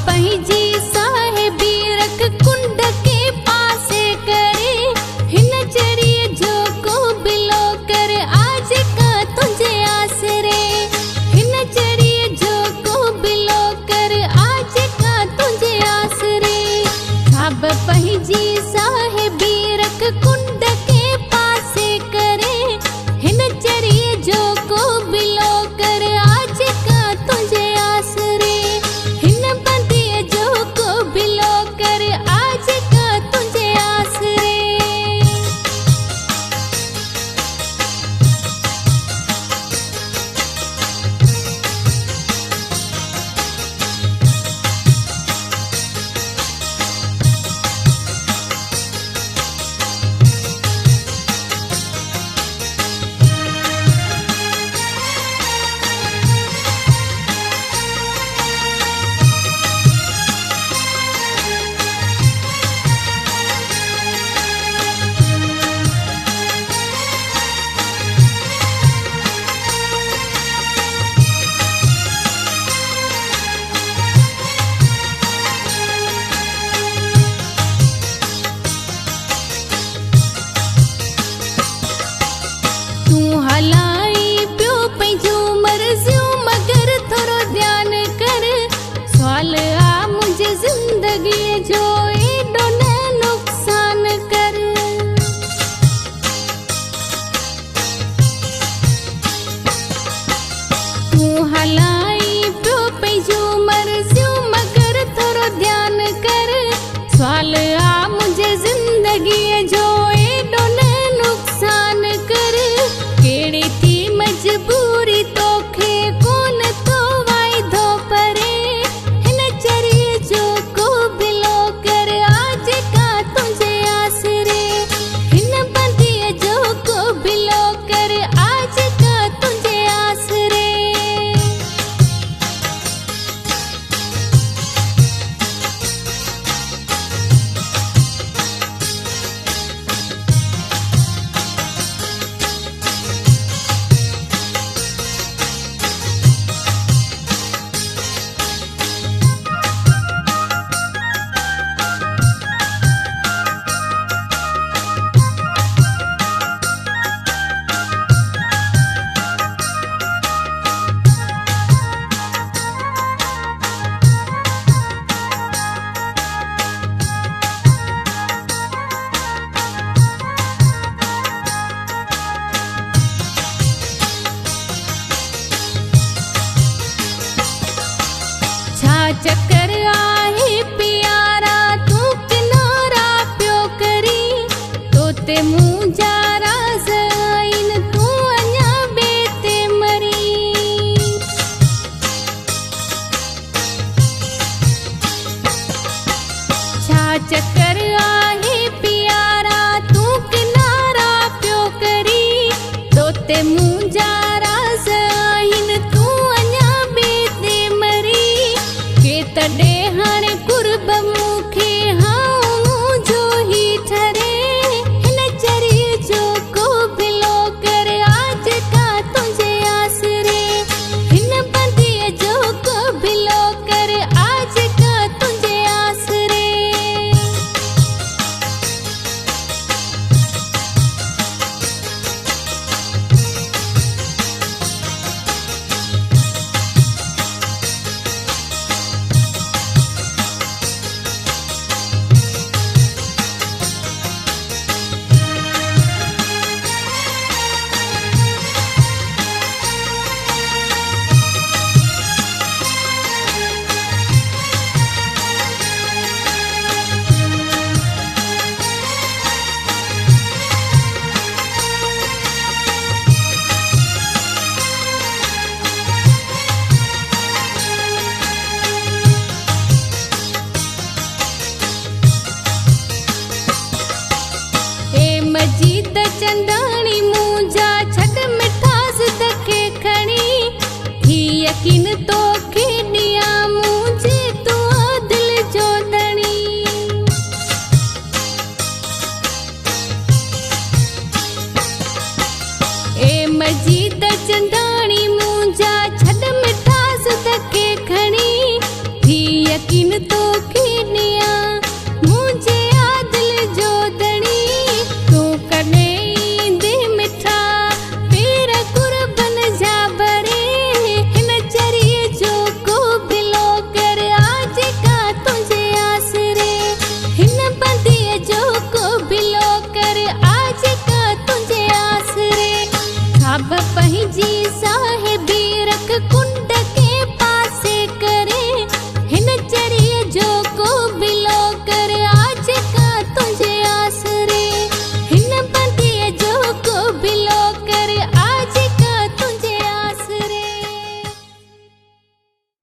पंहिंजी साहिबी रख कुंड के पासे करे हिन चढ़िए जो को बिलो कर आज का तुझे आसरे हिन चढ़िए जो को बिलो कर आज का तुझे आसरे छाब पंहिंजी साहिबी रख कुंड के पासे करे हिन चढ़िए जो को बिलो कर आज का तुझे आसरे हिन बंदीअ जो को बिलो कर आज का तुझे आसरे। तू हलाई पियो पंहिंजो मर्ज़ियूं मगर थोरो ध्यानु कर सवाल आ मुंहिंजे ज़िंदगीअ जो एॾो न नुक़सान कर तू हलाई पियो पंहिंजो मर्ज़ियूं मगर थोरो ध्यानु कर सवाल आ मुंहिंजे ज़िंदगीअ जो एॾो न नुक़सान कर कहिड़ी थी मजबूरी तोखे कोन तो वाइदो परे हिन चढ़िए जो को बिलो कर आज का तुझे आसरे हिन बंदीअ जो को बिलो कर आज का तुझे आसरे। छा चक्कर आहे प्यारा तू किनारा पियो करी तोते मुंहिंजा राज़ आहिनि तू अञा ॿिए ते मरी छा चक्कर आहे प्यारा तू किनारा पियो करी तोते मुंहिंजा राज़ आहिनि तू अञा ॿिए ते मरी के तॾहिं हाणे कुर्ब मूंखे हा